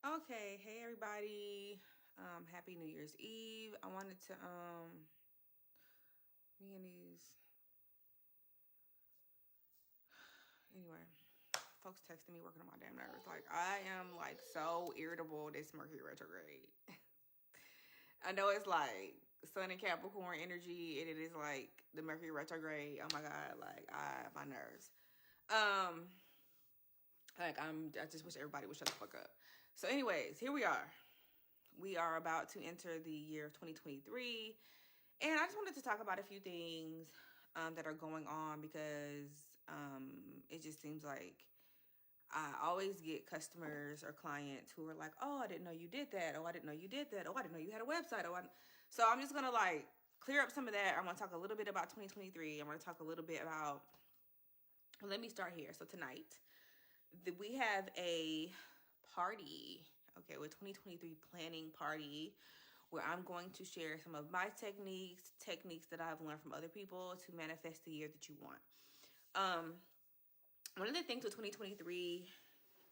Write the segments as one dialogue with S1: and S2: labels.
S1: Okay, hey everybody. Happy New Year's Eve. I wanted to me and these anyway, folks texting me working on my damn nerves. Like I am like so irritable this Mercury retrograde. I know it's like Sun and Capricorn energy and it is like the Mercury retrograde. Oh my god, like my nerves. Um I just wish everybody would shut the fuck up. So anyways, here we are. We are about to enter the year of 2023. And I just wanted to talk about a few things that are going on because it just seems like I always get customers or clients who are like, oh, I didn't know you did that. Oh, I didn't know you did that. Oh, I didn't know you had a website. So I'm just going to like clear up some of that. I'm going to talk a little bit about 2023. I'm going to talk a little bit about, well, let me start here. So tonight, we have a party, okay, with 2023 planning party where I'm going to share some of my techniques that I've learned from other people to manifest the year that you want. One of the things with 2023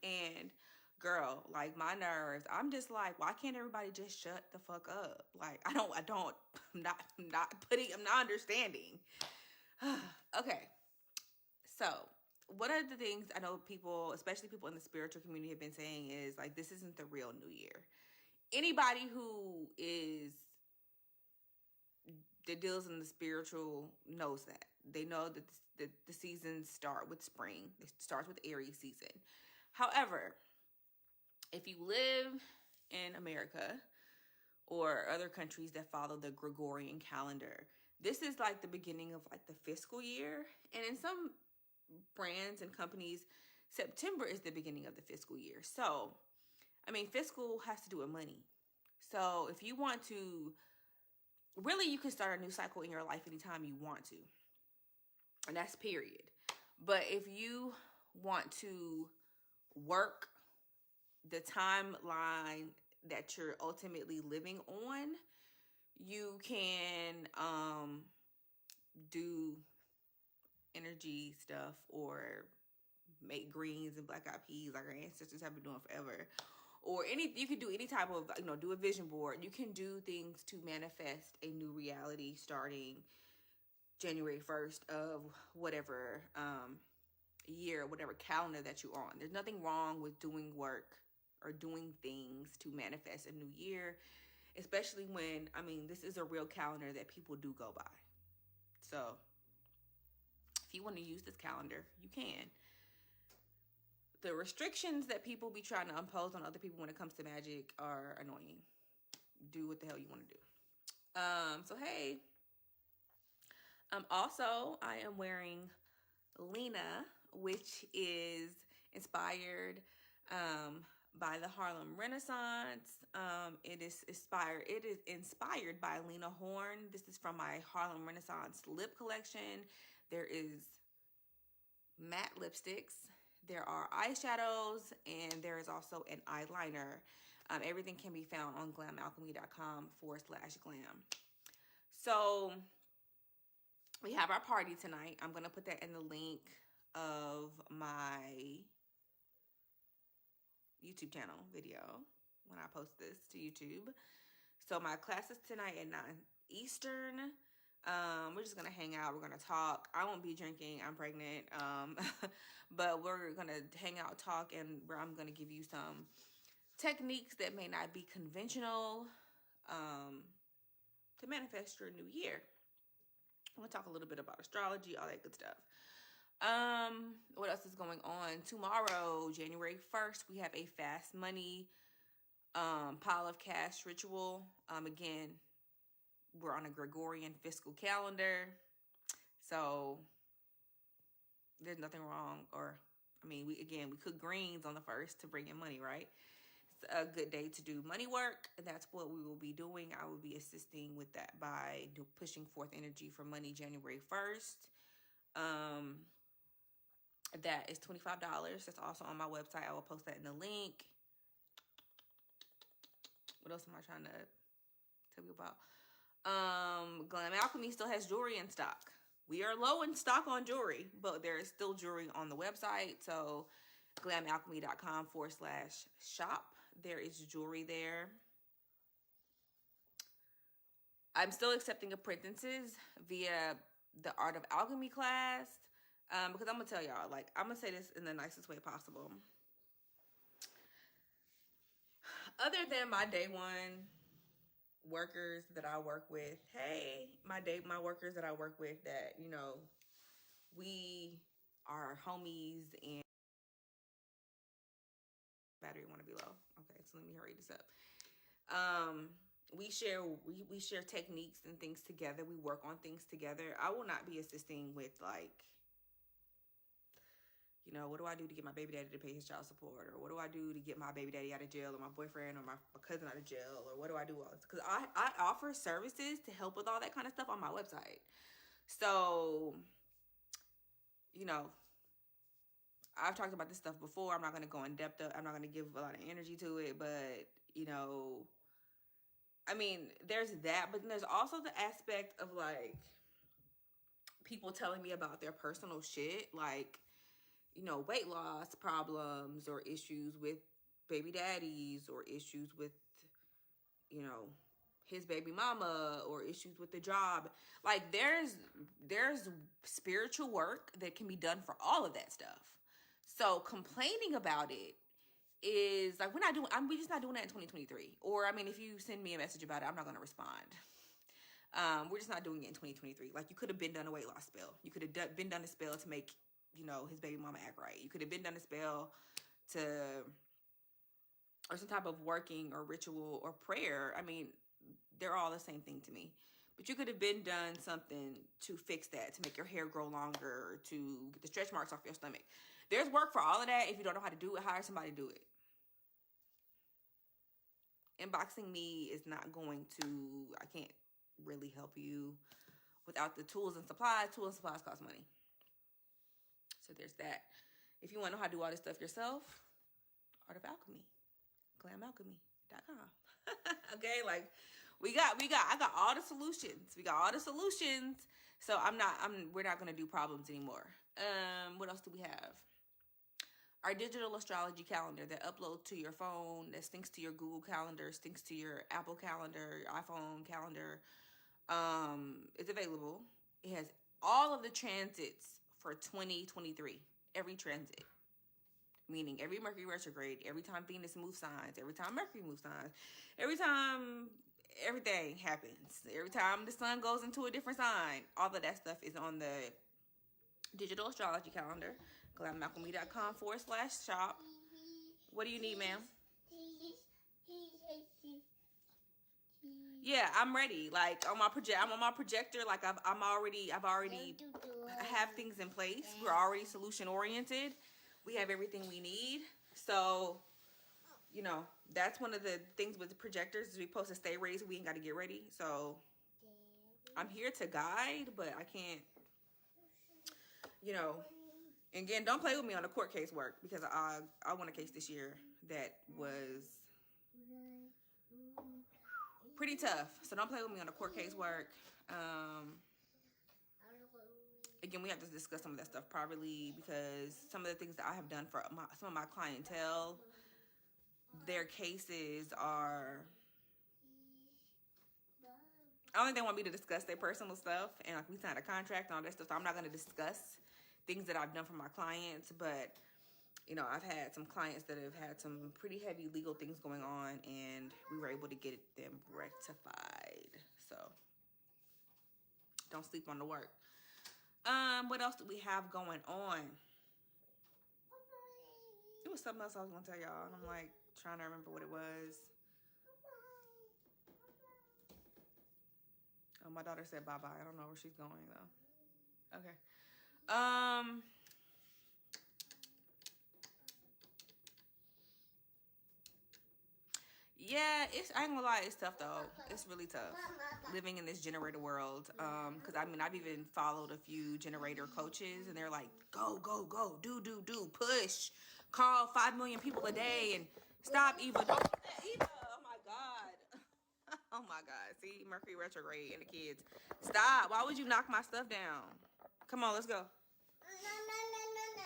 S1: and girl, like my nerves, I'm just like, why can't everybody just shut the fuck up? Like, I'm not understanding. Okay. So one of the things I know people, especially people in the spiritual community, have been saying is like, this isn't the real new year. Anybody who that deals in the spiritual knows that. They know that the seasons start with spring. It starts with Aries season. However, if you live in America or other countries that follow the Gregorian calendar, this is like the beginning of like the fiscal year. And in some brands and companies, September is the beginning of the fiscal year. So, I mean, fiscal has to do with money. So if you want to, really, you can start a new cycle in your life anytime you want to. And that's period. But if you want to work the timeline that you're ultimately living on, you can do energy stuff or make greens and black eyed peas like our ancestors have been doing forever. Or you can do any type of, do a vision board. You can do things to manifest a new reality starting January 1st of whatever year, whatever calendar that you're on. There's nothing wrong with doing work or doing things to manifest a new year, especially when, this is a real calendar that people do go by. So if you want to use this calendar, you can. The restrictions that people be trying to impose on other people when it comes to magic are annoying. Do what the hell you want to do. So hey. Also, I am wearing Lena, which is inspired by the Harlem Renaissance. It is inspired by Lena Horne. This is from my Harlem Renaissance lip collection. There is matte lipsticks, there are eyeshadows, and there is also an eyeliner. Everything can be found on glamalchemy.com/glam. So we have our party tonight. I'm going to put that in the link of my YouTube channel video when I post this to YouTube. So my class is tonight at 9 Eastern. We're just gonna hang out. We're gonna talk. I won't be drinking. I'm pregnant. But we're gonna hang out, talk, and I'm gonna give you some techniques that may not be conventional to manifest your new year. I'm gonna talk a little bit about astrology, all that good stuff. What else is going on? Tomorrow, January 1st, we have a fast money pile of cash ritual. Again, we're on a Gregorian fiscal calendar, so there's nothing wrong. We cook greens on the 1st to bring in money, right? It's a good day to do money work, and that's what we will be doing. I will be assisting with that by pushing forth energy for money January 1st. That is $25. That's also on my website. I will post that in the link. What else am I trying to tell you about? Glam Alchemy still has jewelry in stock. We are low in stock on jewelry, but there is still jewelry on the website. So glamalchemy.com/shop. There is jewelry there. I'm still accepting apprentices via the Art of Alchemy class. Because I'm going to tell y'all, like, I'm going to say this in the nicest way possible. Other than my day one workers that I work with, hey, my workers that I work with that, you know, we are homies and battery want to be low. Okay, so let me hurry this up. We share techniques and things together. We work on things together. I will not be assisting with, like, you know, what do I do to get my baby daddy to pay his child support? Or what do I do to get my baby daddy out of jail, or my boyfriend or my cousin out of jail? Or what do I do all this? Because I offer services to help with all that kind of stuff on my website. So, you know, I've talked about this stuff before. I'm not going to go in depth. I'm not going to give a lot of energy to it. But, you know, I mean, there's that. But then there's also the aspect of, like, people telling me about their personal shit. Like, you know, weight loss problems or issues with baby daddies or issues with, you know, his baby mama or issues with the job. Like, there's spiritual work that can be done for all of that stuff. So complaining about it is like, we're just not doing that in 2023. Or, I mean, if you send me a message about it, I'm not going to respond. We're just not doing it in 2023. Like, you could have been done a weight loss spell. You could have been done a spell to make, you know, his baby mama act right. You could have been done a spell or some type of working or ritual or prayer. I mean, they're all the same thing to me. But you could have been done something to fix that, to make your hair grow longer, to get the stretch marks off your stomach. There's work for all of that. If you don't know how to do it, hire somebody to do it. Inboxing me is not going to, I can't really help you without the tools and supplies. Tools and supplies cost money. So there's that. If you want to know how to do all this stuff yourself, Art of Alchemy, glamalchemy.com. Okay, like I got all the solutions. We got all the solutions. So we're not gonna do problems anymore. What else do we have? Our digital astrology calendar that uploads to your phone, that syncs to your Google Calendar, syncs to your Apple Calendar, your iPhone calendar. It's available. It has all of the transits for 2023. Every transit. Meaning every Mercury retrograde, every time Venus moves signs, every time Mercury moves signs, every time everything happens, every time the sun goes into a different sign, all of that stuff is on the digital astrology calendar. glamalchemy.com/shop. What do you need, ma'am? Yeah, I'm ready. Like I'm on my projector. Like I've already have things in place. We're already solution oriented. We have everything we need. So, you know, that's one of the things with the projectors is we supposed to stay ready so we ain't got to get ready. So I'm here to guide, but I can't, you know, again, don't play with me on the court case work because I won a case this year that was pretty tough. So don't play with me on the court case work. Again, we have to discuss some of that stuff privately because some of the things that I have done for some of my clientele, their cases are, I don't think they want me to discuss their personal stuff, and like we signed a contract and all that stuff, so I'm not going to discuss things that I've done for my clients. But you know, I've had some clients that have had some pretty heavy legal things going on, and we were able to get them rectified. So don't sleep on the work. What else do we have going on? It was something else I was gonna tell y'all, and I'm like trying to remember what it was. Oh, my daughter said bye-bye. I don't know where she's going though. Okay. Yeah, I ain't gonna lie, it's tough though. It's really tough living in this generator world. Cause I mean, I've even followed a few generator coaches and they're like, go, do, push, call 5 million people a day and stop Eva. Don't put that Eva. Oh my God. Oh my God. See, Mercury retrograde and the kids. Stop. Why would you knock my stuff down? Come on, let's go.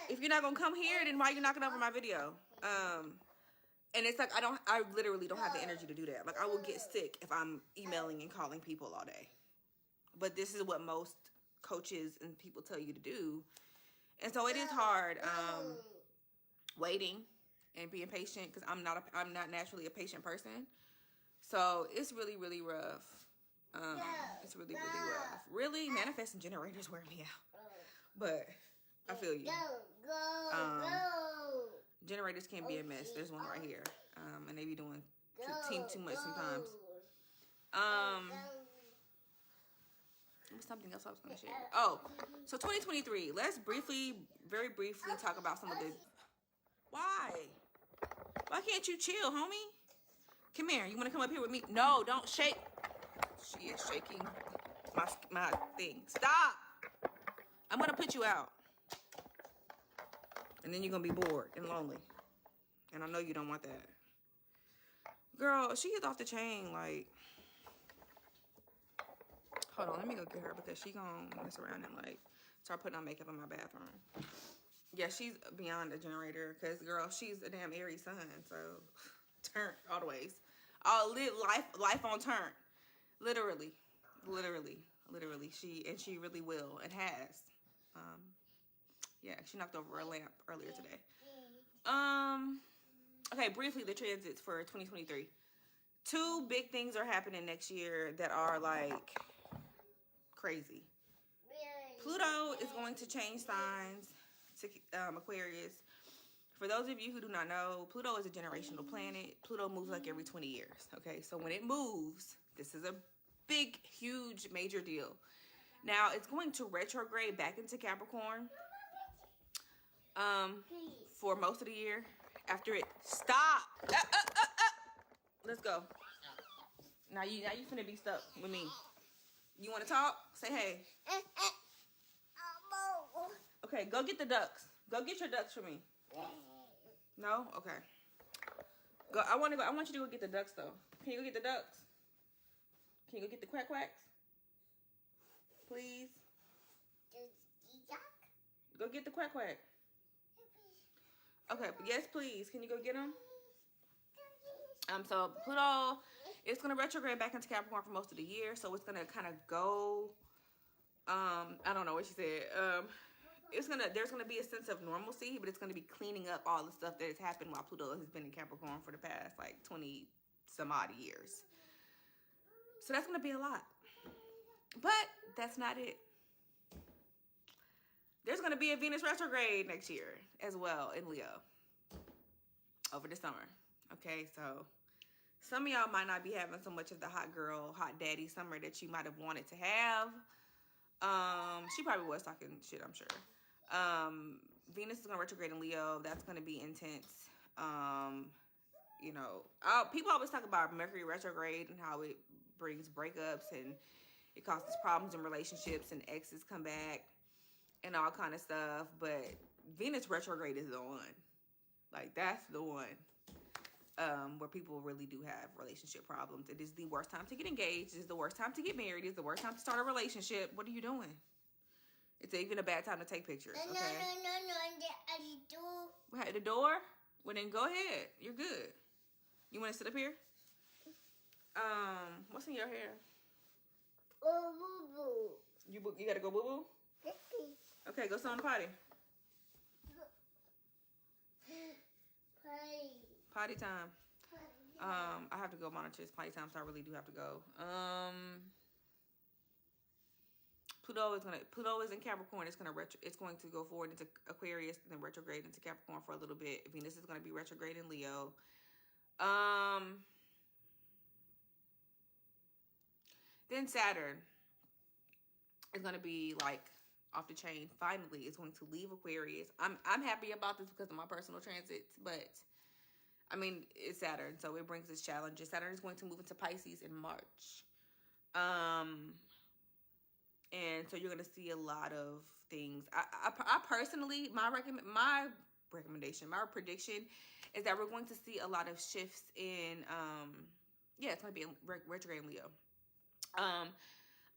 S1: If you're not gonna come here, then why are you knocking over my video? And it's like, I literally don't have the energy to do that. Like, I will get sick if I'm emailing and calling people all day. But this is what most coaches and people tell you to do. And so it is hard waiting and being patient, because I'm not naturally a patient person. So it's really, really rough. It's really, really rough. Really, manifesting generators wear me out. But I feel you. Generators can be a mess. There's one right here. And they be doing too much sometimes. Something else I was going to share. Oh, so 2023. Let's very briefly talk about some of the... Why can't you chill, homie? Come here. You want to come up here with me? No, don't shake. She is shaking my thing. Stop. I'm going to put you out. And then you're going to be bored and lonely. And I know you don't want that. Girl, she is off the chain. Like, hold on. Let me go get her, because she going to mess around and, like, start putting on makeup in my bathroom. Yeah, she's beyond a generator, because, girl, she's a damn Aries sun. So, turn all the ways. I'll live life on turn. Literally. She really will and has. Yeah, she knocked over a lamp earlier today. Okay, briefly, the transits for 2023. 2 big things are happening next year that are, like, crazy. Pluto is going to change signs to Aquarius. For those of you who do not know, Pluto is a generational planet. Pluto moves like every 20 years, okay? So when it moves, this is a big, huge, major deal. Now, it's going to retrograde back into Capricorn for most of the year. After it... Stop! Let's go. Now you finna be stuck with me. You want to talk? Say hey. Okay, go get the ducks. Go get your ducks for me. No? Okay. Go. I want you to go get the ducks, though. Can you go get the ducks? Can you go get the quack quacks? Please. Go get the quack quack. Okay. Yes, please. Can you go get them? So Pluto, it's gonna retrograde back into Capricorn for most of the year. So it's gonna kind of go. I don't know what she said. There's gonna be a sense of normalcy, but it's gonna be cleaning up all the stuff that has happened while Pluto has been in Capricorn for the past like 20 some odd years. So that's gonna be a lot, but that's not it. There's gonna be a Venus retrograde next year as well in Leo over the summer. Okay, so some of y'all might not be having so much of the hot girl, hot daddy summer that you might have wanted to have. She probably was talking shit, I'm sure. Venus is gonna retrograde in Leo. That's gonna be intense. You know, people always talk about Mercury retrograde and how it brings breakups and it causes problems in relationships and exes come back and all kind of stuff. But Venus retrograde is the one. Like, that's the one. Where people really do have relationship problems. It is the worst time to get engaged. It is the worst time to get married. It is the worst time to start a relationship. What are you doing? It's even a bad time to take pictures. Okay? No. At the door. At the door? Well, then go ahead. You're good. You want to sit up here? What's in your hair?
S2: Oh, boo-boo.
S1: You got to go boo-boo? Okay, go sit on the potty. Potty time. I have to go monitor his potty time, so I really do have to go. Pluto is in Capricorn. It's going to go forward into Aquarius and then retrograde into Capricorn for a little bit. Venus is going to be retrograde in Leo. Then Saturn is going to be like off the chain. Finally, it's going to leave Aquarius. I'm happy about this because of my personal transits, but I mean, it's Saturn, so it brings its challenges. Saturn is going to move into Pisces in March. And so you're going to see a lot of things. I personally, my prediction is that we're going to see a lot of shifts in, it's going to be retrograde in Leo.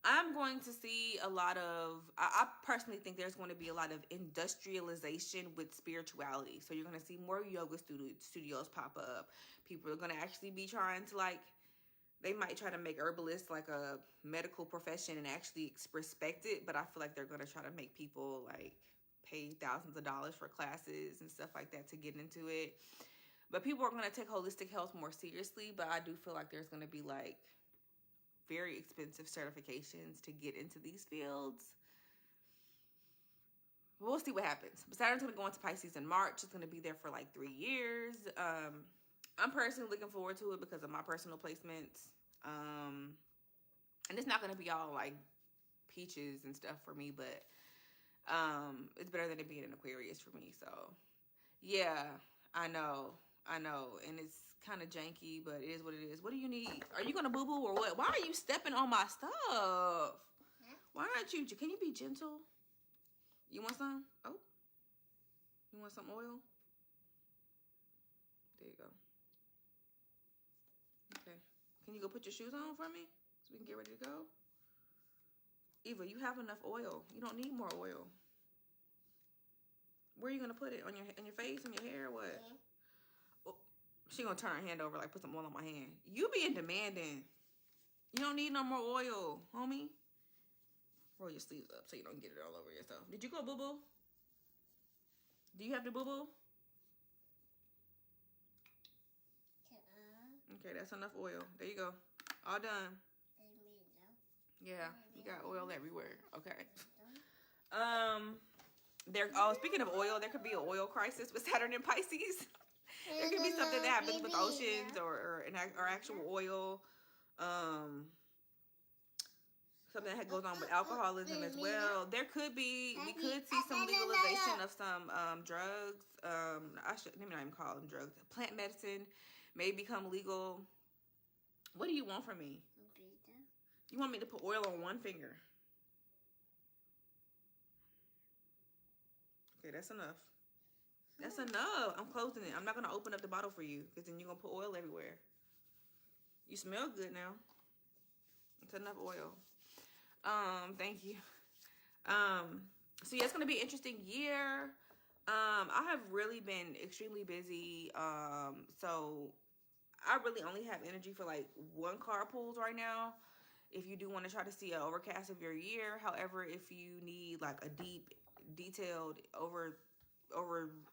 S1: I'm going to see a lot of, I personally think there's going to be a lot of industrialization with spirituality. So you're going to see more yoga studios pop up. People are going to actually be trying to like, they might try to make herbalists like a medical profession and actually respect it. But I feel like they're going to try to make people like pay thousands of dollars for classes and stuff like that to get into it. But people are going to take holistic health more seriously. But I do feel like there's going to be like very expensive certifications to get into these fields. We'll see what happens. Saturn's going to go into Pisces in March. It's going to be there for like 3 years. I'm personally looking forward to it because of my personal placements. And it's not going to be all like peaches and stuff for me, but it's better than it being an Aquarius for me. So yeah, I know. And it's kind of janky, but it is what it is. What do you need? Are you going to boo-boo or what? Why are you stepping on my stuff? Why aren't you? Can you be gentle? You want some? Oh. You want some oil? There you go. Okay. Can you go put your shoes on for me so we can get ready to go? Eva, you have enough oil. You don't need more oil. Where are you going to put it? On your face, on your hair, or what? Yeah. Oh, she going to turn her hand over like put some oil on my hand. You being demanding. You don't need no more oil, homie. Roll your sleeves up so you don't get it all over yourself. Did you go boo-boo? Do you have to boo-boo? Okay, that's enough oil. There you go. All done. Yeah, you got oil everywhere. Okay. Speaking of oil, there could be an oil crisis with Saturn and Pisces. There could be something that happens with oceans or actual oil. Something that goes on with alcoholism as well. We could see some legalization of some drugs. Let me not even call them drugs. Plant medicine may become legal. What do you want from me? You want me to put oil on one finger? Okay, that's enough. That's enough. I'm closing it. I'm not going to open up the bottle for you because then you're going to put oil everywhere. You smell good now. It's enough oil. Thank you. So yeah, it's going to be an interesting year. I have really been extremely busy. So I really only have energy for like one card pulls right now. If you do want to try to see an overcast of your year, however, if you need like a deep, detailed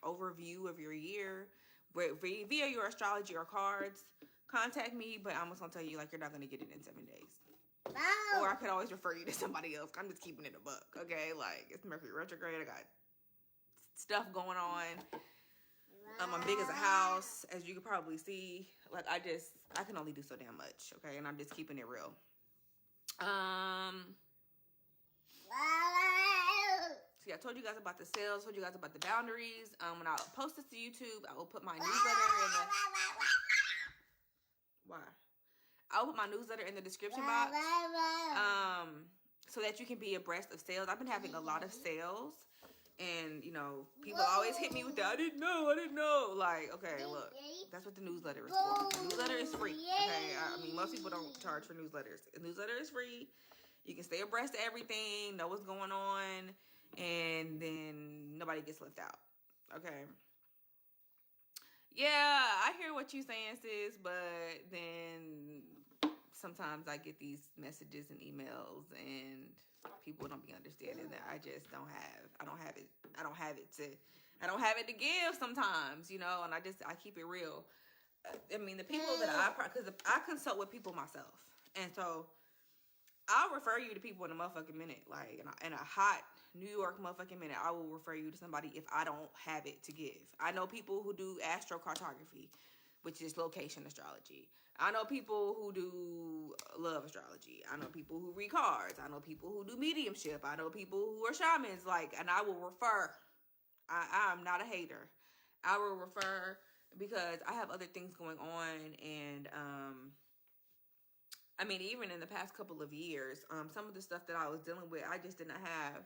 S1: overview of your year via your astrology or cards, contact me. But I'm just gonna tell you like you're not gonna get it in 7 days. Or I could always refer you to somebody else. I'm just keeping it a buck, okay? Like it's Mercury retrograde. I got stuff going on. I'm big as a house, as you can probably see. Like I can only do so damn much, okay? And I'm just keeping it real. So yeah, I told you guys about the sales, told you guys about the boundaries. When I post this to YouTube, I will put my newsletter in the... Why? I'll put my newsletter in the description box. So that you can be abreast of sales. I've been having a lot of sales. And, you know, people always hit me with that. I didn't know. Like, okay, look. That's what the newsletter is for. The newsletter is free. Okay, I mean, most people don't charge for newsletters. The newsletter is free. You can stay abreast of everything, know what's going on, and then nobody gets left out. Okay. Yeah, I hear what you're saying, sis, but then sometimes I get these messages and emails and people don't be understanding that I just don't have it to give sometimes, you know, and I keep it real. I mean, the people that because I consult with people myself, and so I'll refer you to people in a motherfucking minute, like in a hot New York motherfucking minute. I will refer you to somebody if I don't have it to give. I know people who do astrocartography, which is location astrology. I know people who do love astrology. I know people who read cards. I know people who do mediumship. I know people who are shamans, and I will refer. I'm not a hater. I will refer because I have other things going on, and I mean, even in the past couple of years, some of the stuff that I was dealing with, I just didn't have.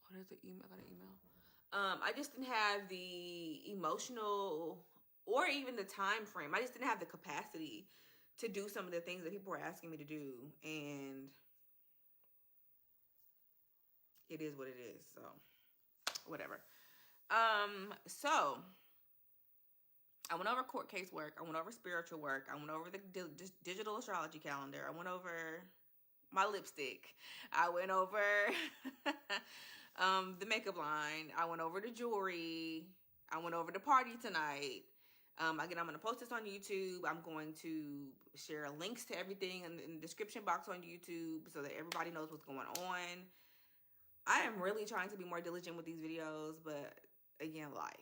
S1: Oh, there's an email. I got an email. I just didn't have the emotional or even the time frame. I just didn't have the capacity to do some of the things that people are asking me to do, and it is what it is. So whatever. So I went over court case work. I went over spiritual work. I went over the digital astrology calendar. I went over my lipstick. I went over the makeup line. I went over the jewelry. I went over the party tonight. Again, I'm going to post this on YouTube. I'm going to share links to everything in the description box on YouTube so that everybody knows what's going on. I am really trying to be more diligent with these videos, but again, life.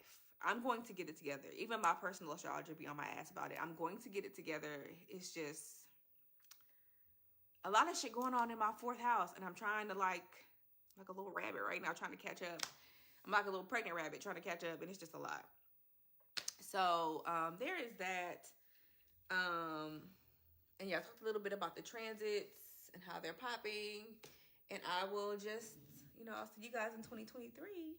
S1: I'm going to get it together. Even my personal astrologer be on my ass about it. I'm going to get it together. It's just a lot of shit going on in my 4th house, and I'm trying to like a little rabbit right now, trying to catch up. I'm like a little pregnant rabbit trying to catch up, and it's just a lot. So there is that. And yeah, I talked a little bit about the transits and how they're popping, and I will just, I'll see you guys in 2023.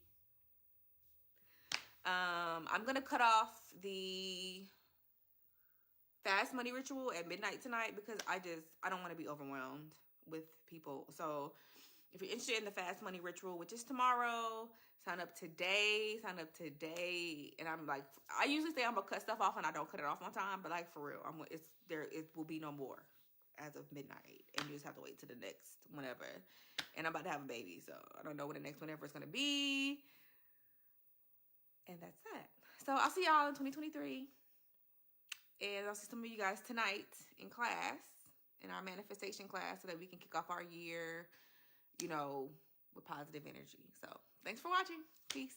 S1: I'm gonna cut off the fast money ritual at midnight tonight because I don't want to be overwhelmed with people. So if you're interested in the fast money ritual, which is tomorrow, sign up today. And I'm like, I usually say I'm gonna cut stuff off and I don't cut it off on time, but like for real, it will be no more as of midnight, and you just have to wait till the next whenever. And I'm about to have a baby, so I don't know when the next whenever it's gonna be. And that's that. So I'll see y'all in 2023. And I'll see some of you guys tonight in class, in our manifestation class, so that we can kick off our year, with positive energy. So thanks for watching. Peace.